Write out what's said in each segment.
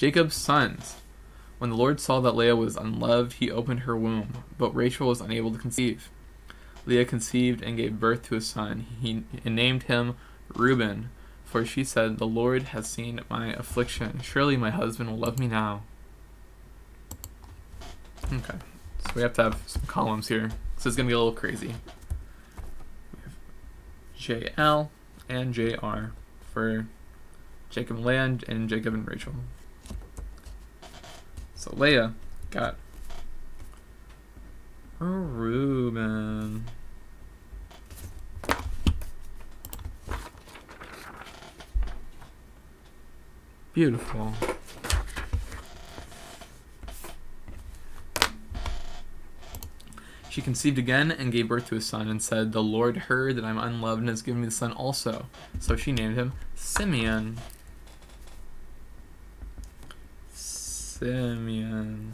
Jacob's sons. When the Lord saw that Leah was unloved, he opened her womb, but Rachel was unable to conceive. Leah conceived and gave birth to a son. He named him Reuben, for she said, "The Lord has seen my affliction. Surely my husband will love me now." Okay, so we have to have some columns here. So it's going to be a little crazy. We have JL and JR for Jacob and Leah and Jacob and Rachel. So Leah got Reuben. Beautiful. She conceived again and gave birth to a son and said, "The Lord heard that I'm unloved and has given me the son also." So she named him Simeon. Simeon.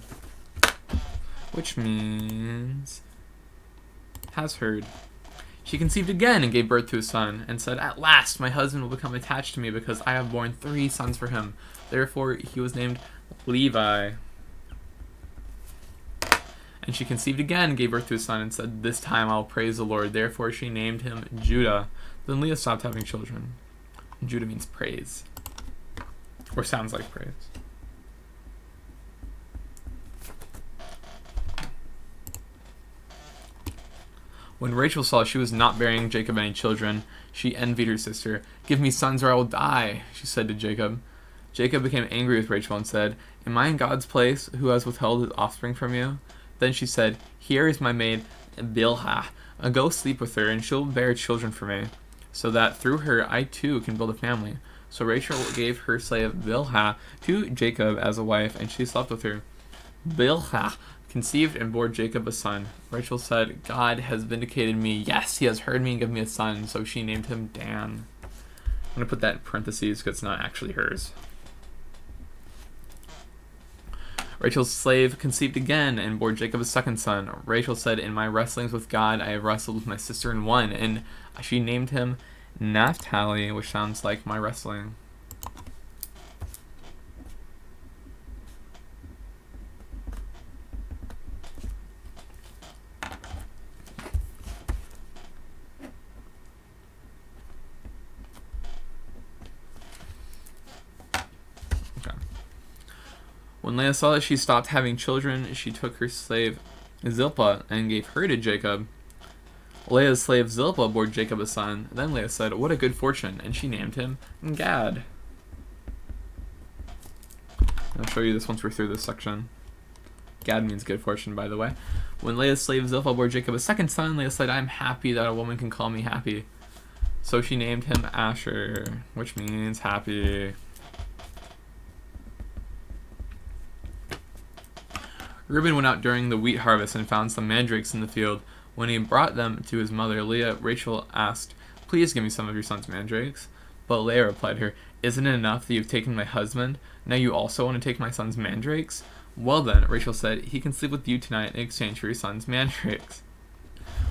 Which means has heard. She conceived again and gave birth to a son and said, "At last my husband will become attached to me because I have borne 3 sons for him." Therefore he was named Levi. And she conceived again and gave birth to a son and said, "This time I'll praise the Lord." Therefore she named him Judah. Then Leah stopped having children. Judah means praise. Or sounds like praise. When Rachel saw she was not bearing Jacob any children, she envied her sister. "Give me sons or I will die," she said to Jacob. Jacob became angry with Rachel and said, "Am I in God's place, who has withheld his offspring from you?" Then she said, "Here is my maid Bilhah. Go sleep with her, and she'll bear children for me, so that through her I too can build a family." So Rachel gave her slave Bilhah to Jacob as a wife, and she slept with her. Bilhah conceived and bore Jacob a son. Rachel said, "God has vindicated me. Yes, he has heard me and given me a son." So she named him Dan. I'm going to put that in parentheses because it's not actually hers. Rachel's slave conceived again and bore Jacob a second son. Rachel said, "In my wrestlings with God, I have wrestled with my sister and won." And she named him Naphtali, which sounds like my wrestling. When Leah saw that she stopped having children, she took her slave Zilpah and gave her to Jacob. Leah's slave Zilpah bore Jacob a son. Then Leah said, "What a good fortune," and she named him Gad. I'll show you this once we're through this section. Gad means good fortune, by the way. When Leah's slave Zilpah bore Jacob a second son, Leah said, "I'm happy that a woman can call me happy." So she named him Asher, which means happy. Reuben went out during the wheat harvest and found some mandrakes in the field. When he brought them to his mother, Rachel asked, "Please give me some of your son's mandrakes." But Leah replied her, "Isn't it enough that you've taken my husband? Now you also want to take my son's mandrakes?" "Well then," Rachel said, "he can sleep with you tonight in exchange for your son's mandrakes."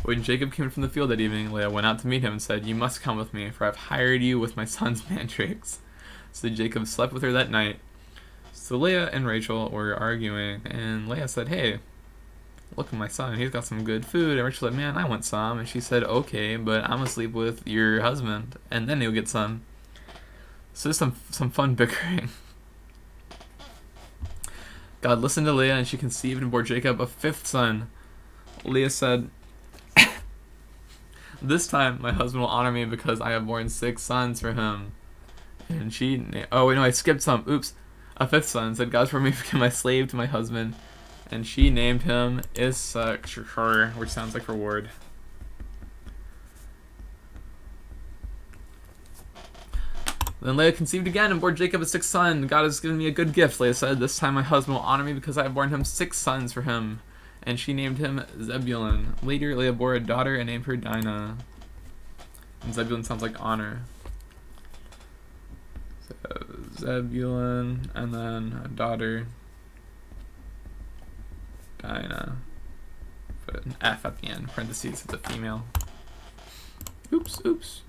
When Jacob came from the field that evening, Leah went out to meet him and said, "You must come with me, for I've hired you with my son's mandrakes." So Jacob slept with her that night. So Leah and Rachel were arguing, and Leah said, "Hey, look at my son, he's got some good food." And Rachel said, "Man, I want some." And she said, "Okay, but I'm gonna sleep with your husband, and then you'll get some." So there's some fun bickering. God listened to Leah, and she conceived and bore Jacob a 5th son. Leah said, "This time my husband will honor me because I have borne 6 sons for him." And I skipped some. Oops. A 5th son said, "God for me became my slave to my husband." And she named him Issachar, which sounds like reward. Then Leah conceived again and bore Jacob a 6th son. "God has given me a good gift," Leah said. "This time my husband will honor me because I have borne him 6 sons for him." And she named him Zebulun. Later, Leah bore a daughter and named her Dinah. And Zebulun sounds like honor. So Zebulun, and then a daughter, Dinah. Put an F at the end, parentheses, it's a female. Oops.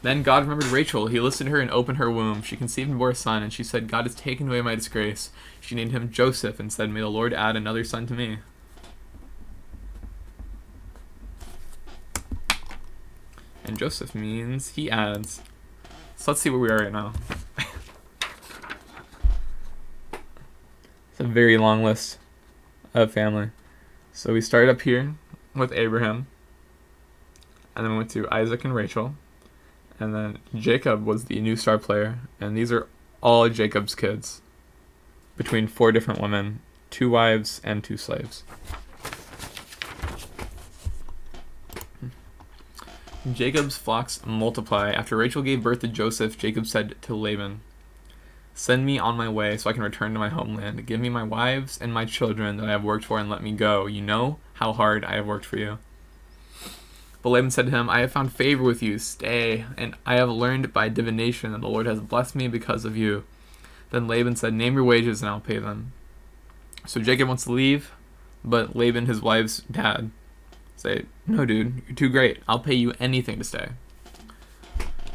Then God remembered Rachel. He listened to her and opened her womb. She conceived and bore a son, and she said, God has taken away my disgrace. She named him Joseph and said, may the Lord add another son to me. And Joseph means he adds. So let's see where we are right now. It's a very long list of family. So we started up here with Abraham, and then we went to Isaac and Rachel, and then Jacob was the new star player, and these are all Jacob's kids, between 4 different women, 2 wives, and 2 slaves. Jacob's flocks multiply. After Rachel gave birth to Joseph, Jacob said to Laban, send me on my way so I can return to my homeland. Give me my wives and my children that I have worked for and let me go. You know how hard I have worked for you. But Laban said to him, I have found favor with you. Stay, and I have learned by divination that the Lord has blessed me because of you. Then Laban said, name your wages and I'll pay them. So Jacob wants to leave, but Laban, his wife's dad, say, no dude, you're too great. I'll pay you anything to stay.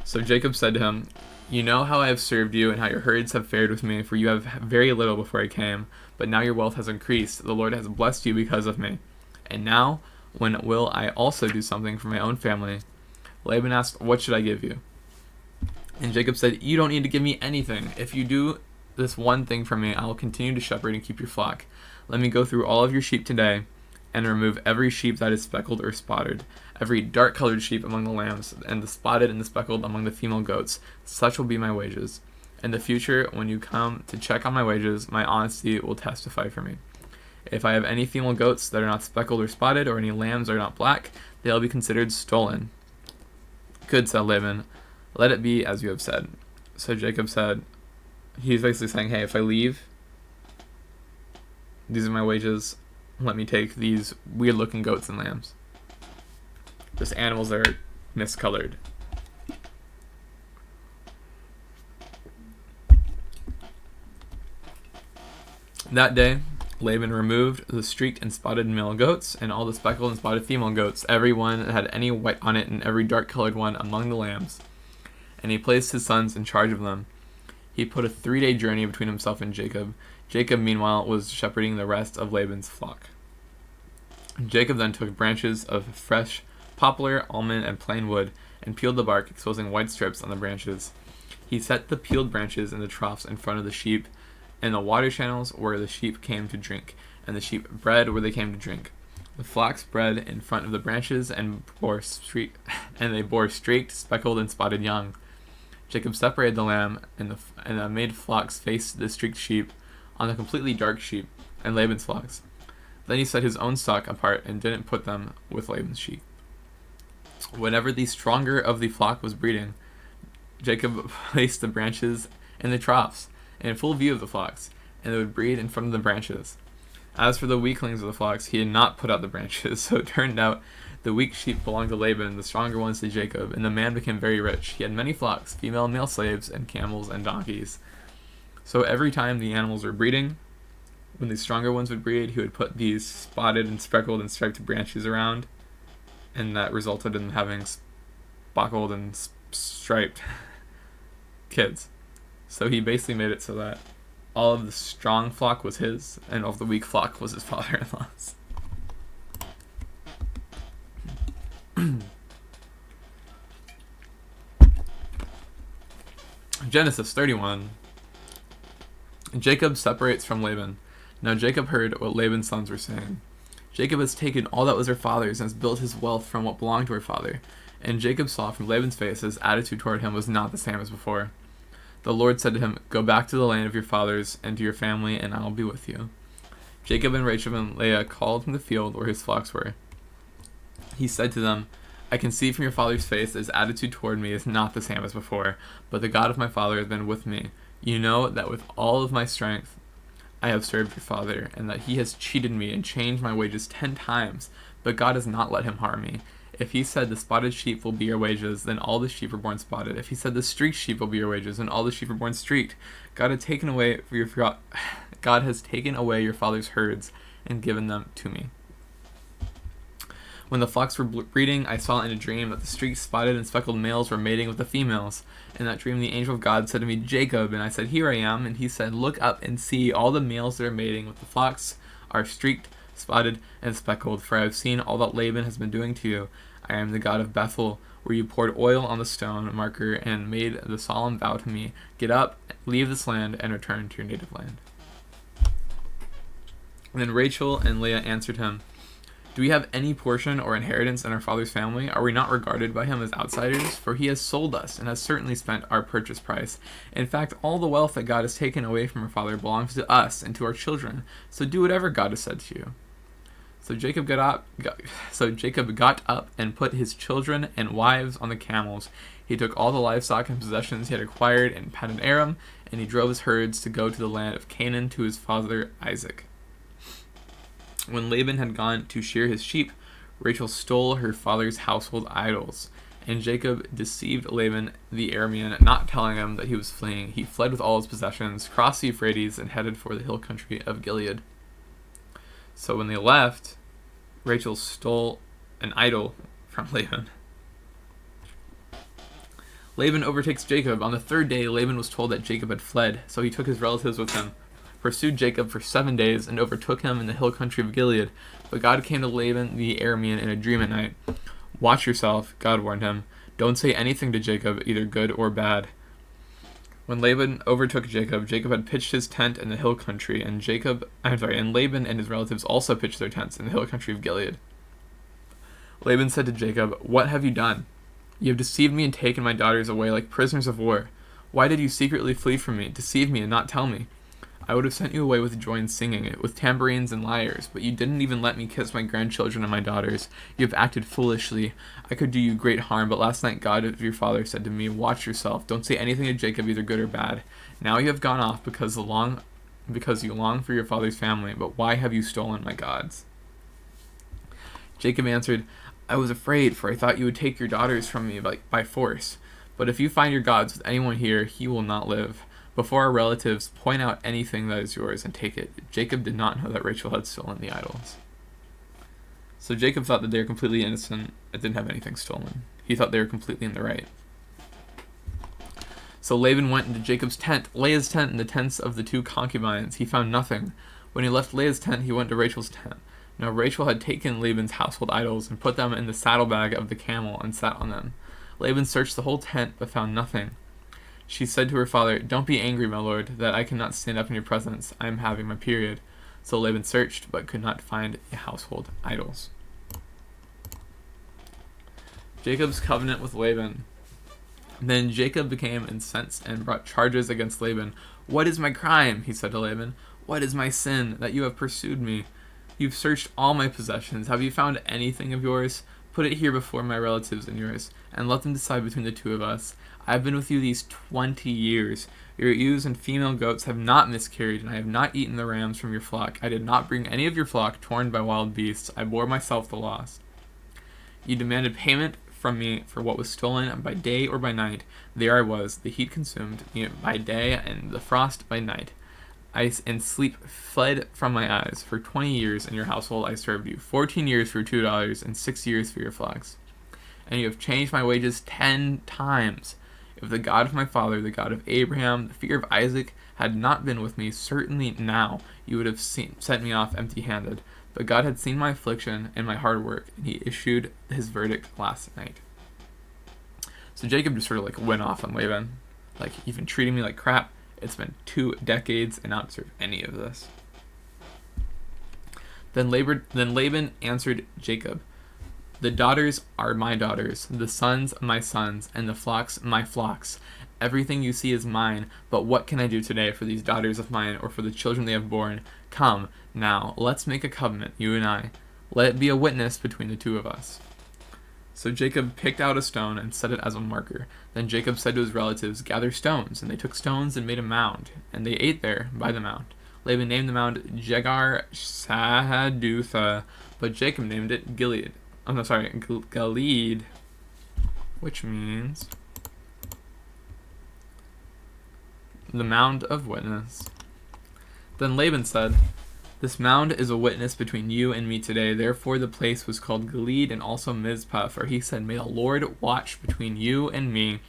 So Jacob said to him, you know how I have served you and how your herds have fared with me, for you have very little before I came, but now your wealth has increased. The Lord has blessed you because of me. And now, when will I also do something for my own family? Laban asked, what should I give you? And Jacob said, you don't need to give me anything. If you do this one thing for me, I will continue to shepherd and keep your flock. Let me go through all of your sheep today and remove every sheep that is speckled or spotted, every dark-colored sheep among the lambs, and the spotted and the speckled among the female goats. Such will be my wages. In the future, when you come to check on my wages, my honesty will testify for me. If I have any female goats that are not speckled or spotted, or any lambs that are not black, they will be considered stolen. Good, said Laban. Let it be as you have said. So Jacob said, he's basically saying, hey, if I leave, these are my wages. Let me take these weird-looking goats and lambs. Just animals that are miscolored. That day, Laban removed the streaked and spotted male goats and all the speckled and spotted female goats, every one that had any white on it and every dark-colored one among the lambs. And he placed his sons in charge of them. He put a 3-day journey between himself and Jacob. Jacob, meanwhile, was shepherding the rest of Laban's flock. Jacob then took branches of fresh poplar, almond, and plane wood and peeled the bark, exposing white strips on the branches. He set the peeled branches in the troughs in front of the sheep, and the water channels where the sheep came to drink, and the sheep bred where they came to drink. The flocks bred in front of the branches and they bore streaked, speckled, and spotted young. Jacob separated the lamb and the made flocks face the streaked sheep on the completely dark sheep and Laban's flocks. Then he set his own stock apart and didn't put them with Laban's sheep. Whenever the stronger of the flock was breeding, Jacob placed the branches in the troughs in full view of the flocks, and they would breed in front of the branches. As for the weaklings of the flocks, he had not put out the branches, so it turned out the weak sheep belonged to Laban, the stronger ones to Jacob, and the man became very rich. He had many flocks, female and male slaves, and camels and donkeys. So every time the animals were breeding, when the stronger ones would breed, he would put these spotted and speckled and striped branches around, and that resulted in having speckled and striped kids. So he basically made it so that all of the strong flock was his, and all of the weak flock was his father-in-law's. Genesis 31. Jacob separates from Laban. Now Jacob heard what Laban's sons were saying. Jacob has taken all that was her father's and has built his wealth from what belonged to her father. And Jacob saw from Laban's face his attitude toward him was not the same as before. The Lord said to him, go back to the land of your fathers and to your family, and I will be with you. Jacob and Rachel and Leah called from the field where his flocks were. He said to them, I can see from your father's face that his attitude toward me is not the same as before, but the God of my father has been with me. You know that with all of my strength I have served your father, and that he has cheated me and changed my wages 10 times, but God has not let him harm me. If he said the spotted sheep will be your wages, then all the sheep were born spotted. If he said the streaked sheep will be your wages, then all the sheep were born streaked. God has taken away your father's herds and given them to me. When the flocks were breeding, I saw in a dream that the streaked, spotted, and speckled males were mating with the females. In that dream, the angel of God said to me, Jacob, and I said, Here I am. And he said, Look up and see, all the males that are mating with the flocks are streaked, spotted, and speckled, for I have seen all that Laban has been doing to you. I am the God of Bethel, where you poured oil on the stone marker and made the solemn vow to me. Get up, leave this land, and return to your native land. Then Rachel and Leah answered him, Do we have any portion or inheritance in our father's family? Are we not regarded by him as outsiders? For he has sold us and has certainly spent our purchase price. In fact, all the wealth that God has taken away from our father belongs to us and to our children. So do whatever God has said to you. So Jacob got up and put his children and wives on the camels. He took all the livestock and possessions he had acquired in Paddan Aram, and he drove his herds to go to the land of Canaan to his father Isaac. When Laban had gone to shear his sheep, Rachel stole her father's household idols, and Jacob deceived Laban the Aramean, not telling him that he was fleeing. He fled with all his possessions, crossed the Euphrates, and headed for the hill country of Gilead. So when they left, Rachel stole an idol from Laban. Laban overtakes Jacob. On the third day, Laban was told that Jacob had fled, so he took his relatives with him, pursued Jacob for 7 days, and overtook him in the hill country of Gilead. But God came to Laban the Aramean in a dream at night. Watch yourself, God warned him. Don't say anything to Jacob, either good or bad. When Laban overtook Jacob, Jacob had pitched his tent in the hill country, and Laban and his relatives also pitched their tents in the hill country of Gilead. Laban said to Jacob, What have you done? You have deceived me and taken my daughters away like prisoners of war. Why did you secretly flee from me, deceive me, and not tell me? I would have sent you away with joy and singing, with tambourines and lyres, but you didn't even let me kiss my grandchildren and my daughters. You have acted foolishly. I could do you great harm, but last night God of your father said to me, Watch yourself, don't say anything to Jacob, either good or bad. Now you have gone off because you long for your father's family, but why have you stolen my gods? Jacob answered, I was afraid, for I thought you would take your daughters from me by force. But if you find your gods with anyone here, he will not live. Before our relatives, point out anything that is yours and take it. Jacob did not know that Rachel had stolen the idols. So Jacob thought that they were completely innocent and didn't have anything stolen. He thought they were completely in the right. So Laban went into Jacob's tent, Leah's tent, and the tents of the two concubines. He found nothing. When he left Leah's tent, he went to Rachel's tent. Now Rachel had taken Laban's household idols and put them in the saddlebag of the camel and sat on them. Laban searched the whole tent but found nothing. She said to her father, Don't be angry, my lord, that I cannot stand up in your presence. I am having my period. So Laban searched, but could not find the household idols. Jacob's covenant with Laban. Then Jacob became incensed and brought charges against Laban. What is my crime? He said to Laban. What is my sin, that you have pursued me? You've searched all my possessions. Have you found anything of yours? Put it here before my relatives and yours, and let them decide between the two of us. I have been with you these 20 years. Your ewes and female goats have not miscarried, and I have not eaten the rams from your flock. I did not bring any of your flock torn by wild beasts. I bore myself the loss. You demanded payment from me for what was stolen by day or by night. There I was, the heat consumed me by day and the frost by night. Ice and sleep fled from my eyes. For 20 years in your household I served you, 14 years for your 2 daughters, and 6 years for your flocks. And you have changed my wages 10 times. If the God of my father, the God of Abraham, the fear of Isaac, had not been with me, certainly now you would have sent me off empty-handed. But God had seen my affliction and my hard work, and he issued his verdict last night. So Jacob just sort of went off on Laban. You've been treating me like crap. It's been 2 decades, and I don't deserve any of this. Then Laban answered Jacob, The daughters are my daughters, the sons my sons, and the flocks my flocks. Everything you see is mine, but what can I do today for these daughters of mine or for the children they have borne? Come, now, let's make a covenant, you and I. Let it be a witness between the two of us. So Jacob picked out a stone and set it as a marker. Then Jacob said to his relatives, Gather stones. And they took stones and made a mound, and they ate there by the mound. Laban named the mound Jegar-Sahadutha, but Jacob named it Gilead, which means the mound of witness. Then Laban said, This mound is a witness between you and me today. Therefore the place was called Gilead and also Mizpah, for he said, May the Lord watch between you and me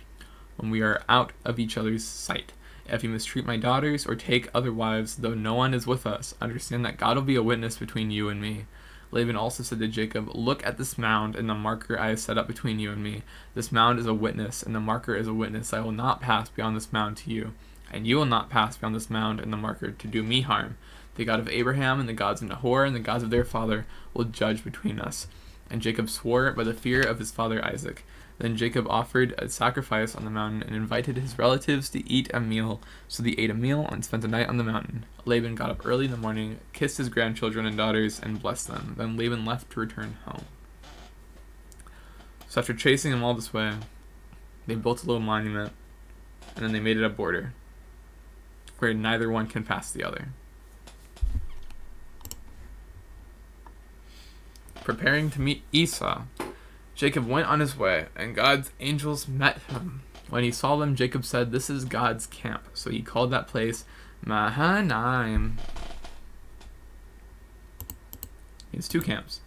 when we are out of each other's sight. If you mistreat my daughters or take other wives, though no one is with us, understand that God will be a witness between you and me. Laban also said to Jacob, Look at this mound and the marker I have set up between you and me. This mound is a witness, and the marker is a witness. I will not pass beyond this mound to you, and you will not pass beyond this mound and the marker to do me harm. The God of Abraham and the gods of Nahor and the gods of their father will judge between us. And Jacob swore by the fear of his father Isaac. Then Jacob offered a sacrifice on the mountain and invited his relatives to eat a meal. So they ate a meal and spent the night on the mountain. Laban got up early in the morning, kissed his grandchildren and daughters, and blessed them. Then Laban left to return home. So after chasing him all this way, they built a little monument, and then they made it a border where neither one can pass the other. Preparing to meet Esau, Jacob went on his way, and God's angels met him. When he saw them, Jacob said, This is God's camp. So he called that place Mahanaim. He has two camps.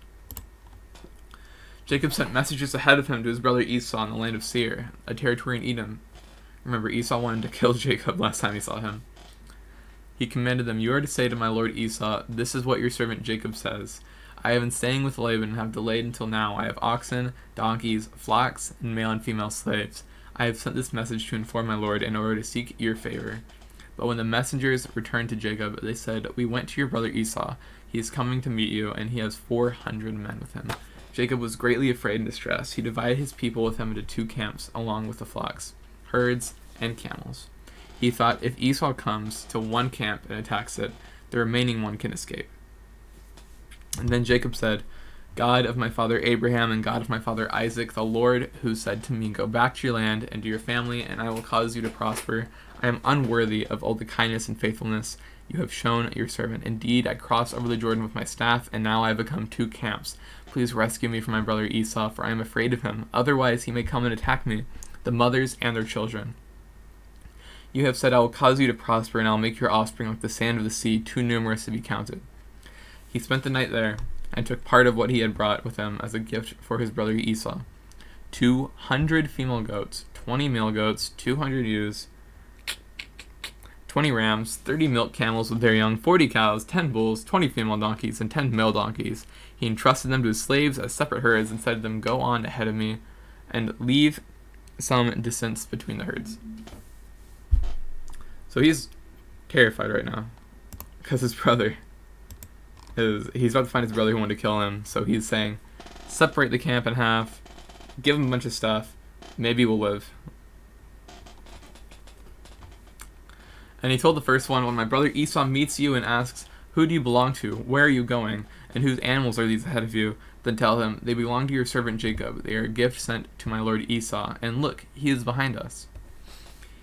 Jacob sent messages ahead of him to his brother Esau in the land of Seir, a territory in Edom. Remember, Esau wanted to kill Jacob last time he saw him. He commanded them, You are to say to my lord Esau, This is what your servant Jacob says. I have been staying with Laban and have delayed until now. I have oxen, donkeys, flocks, and male and female slaves. I have sent this message to inform my lord in order to seek your favor. But when the messengers returned to Jacob, they said, We went to your brother Esau. He is coming to meet you, and he has 400 men with him. Jacob was greatly afraid and distressed. He divided his people with him into two camps, along with the flocks, herds, and camels. He thought, If Esau comes to one camp and attacks it, the remaining one can escape. And then Jacob said, God of my father Abraham and God of my father Isaac, the Lord who said to me, Go back to your land and to your family, and I will cause you to prosper. I am unworthy of all the kindness and faithfulness you have shown your servant. Indeed, I crossed over the Jordan with my staff, and now I have become two camps. Please rescue me from my brother Esau, for I am afraid of him. Otherwise he may come and attack me, the mothers and their children. You have said, I will cause you to prosper, and I will make your offspring like the sand of the sea, too numerous to be counted. He spent the night there, and took part of what he had brought with him as a gift for his brother Esau. 200 female goats, 20 male goats, 200 ewes, 20 rams, 30 milk camels with their young, 40 cows, 10 bulls, 20 female donkeys, and 10 male donkeys. He entrusted them to his slaves as separate herds and said to them, Go on ahead of me, and leave some distance between the herds. So he's terrified right now, because his brother he's about to find his brother who wanted to kill him, so he's saying, separate the camp in half, give him a bunch of stuff, maybe we'll live. And he told the first one, When my brother Esau meets you and asks, Who do you belong to? Where are you going? And whose animals are these ahead of you? Then tell him, They belong to your servant Jacob. They are a gift sent to my lord Esau. And look, he is behind us.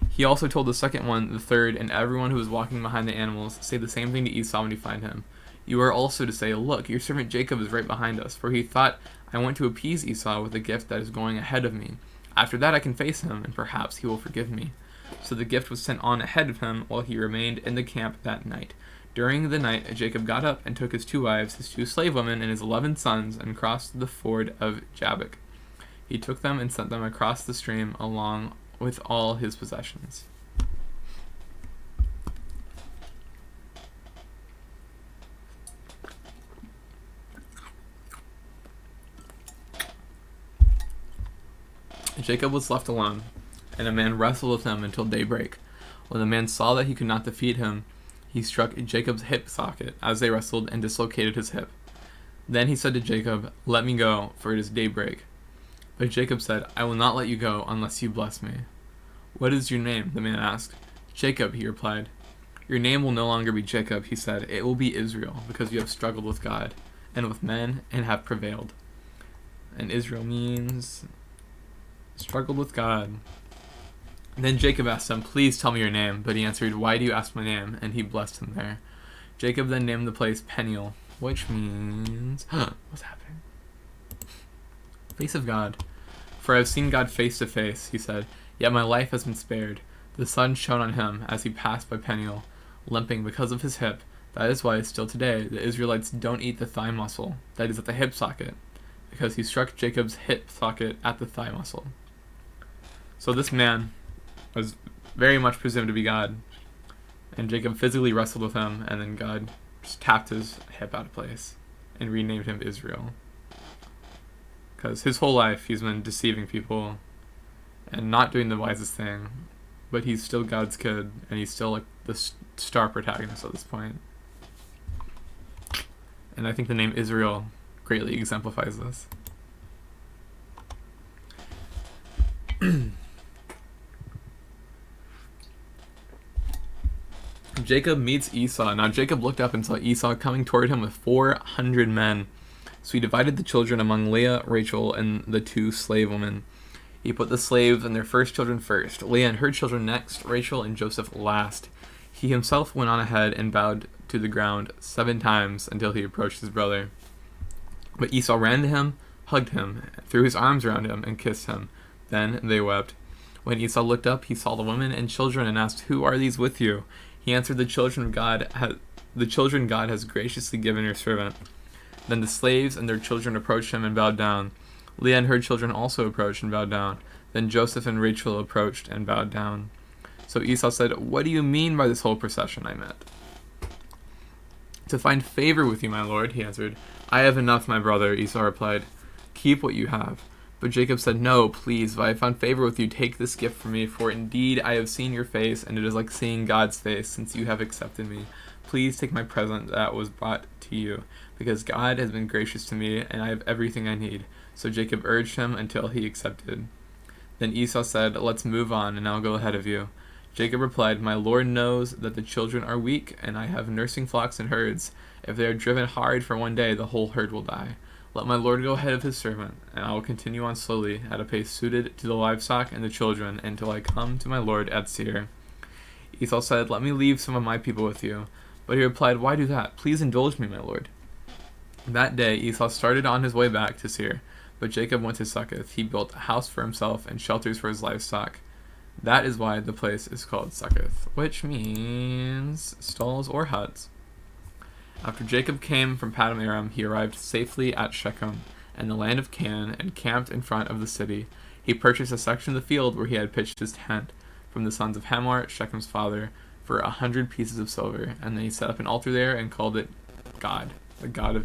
He also told the second one, the third, and everyone who was walking behind the animals, Say the same thing to Esau when you find him. You are also to say, Look, your servant Jacob is right behind us, for he thought, I want to appease Esau with a gift that is going ahead of me. After that I can face him, and perhaps he will forgive me. So the gift was sent on ahead of him while he remained in the camp that night. During the night Jacob got up and took his 2 wives, his 2 slave women, and his 11 sons, and crossed the ford of Jabbok. He took them and sent them across the stream along with all his possessions. Jacob was left alone, and a man wrestled with him until daybreak. When the man saw that he could not defeat him, he struck Jacob's hip socket as they wrestled and dislocated his hip. Then he said to Jacob, Let me go, for it is daybreak. But Jacob said, I will not let you go unless you bless me. What is your name? The man asked. Jacob, he replied. Your name will no longer be Jacob, he said. It will be Israel, because you have struggled with God and with men and have prevailed. And Israel means struggled with God. Then Jacob asked him, Please tell me your name. But he answered, Why do you ask my name? And he blessed him there. Jacob then named the place Peniel, which means what's happening? Face of God. For I have seen God face to face, he said, yet my life has been spared. The sun shone on him as he passed by Peniel, limping because of his hip. That is why still today the Israelites don't eat the thigh muscle, that is at the hip socket, because he struck Jacob's hip socket at the thigh muscle. So this man was very much presumed to be God, and Jacob physically wrestled with him, and then God just tapped his hip out of place and renamed him Israel. Because his whole life he's been deceiving people and not doing the wisest thing, but he's still God's kid, and he's still like the star protagonist at this point. And I think the name Israel greatly exemplifies this. Jacob meets Esau. Now Jacob looked up and saw Esau coming toward him with 400 men. So he divided the children among Leah, Rachel, and the 2 slave women. He put the slaves and their first children first, Leah and her children next, Rachel and Joseph last. He himself went on ahead and bowed to the ground 7 times until he approached his brother. But Esau ran to him, hugged him, threw his arms around him, and kissed him. Then they wept. When Esau looked up, he saw the women and children and asked, "Who are these with you?" He answered, the children God has graciously given your servant." Then the slaves and their children approached him and bowed down. Leah and her children also approached and bowed down. Then Joseph and Rachel approached and bowed down. So Esau said, "What do you mean by this whole procession I met?" "To find favor with you, my lord," he answered. "I have enough, my brother," Esau replied. "Keep what you have." But Jacob said, "No, please, if I have found favor with you, take this gift from me, for indeed I have seen your face, and it is like seeing God's face, since you have accepted me. Please take my present that was brought to you, because God has been gracious to me, and I have everything I need." So Jacob urged him until he accepted. Then Esau said, "Let's move on, and I'll go ahead of you." Jacob replied, "My Lord knows that the children are weak, and I have nursing flocks and herds. If they are driven hard for one day, the whole herd will die. Let my Lord go ahead of his servant, and I will continue on slowly, at a pace suited to the livestock and the children, until I come to my Lord at Seir." Esau said, "Let me leave some of my people with you." But he replied, "Why do that? Please indulge me, my Lord." That day Esau started on his way back to Seir, but Jacob went to Succoth. He built a house for himself and shelters for his livestock. That is why the place is called Succoth, which means stalls or huts. After Jacob came from Paddan Aram, he arrived safely at Shechem, in the land of Canaan, and camped in front of the city. He purchased a section of the field where he had pitched his tent from the sons of Hamor, Shechem's father, for 100 pieces of silver, and then he set up an altar there and called it God, the God of Israel.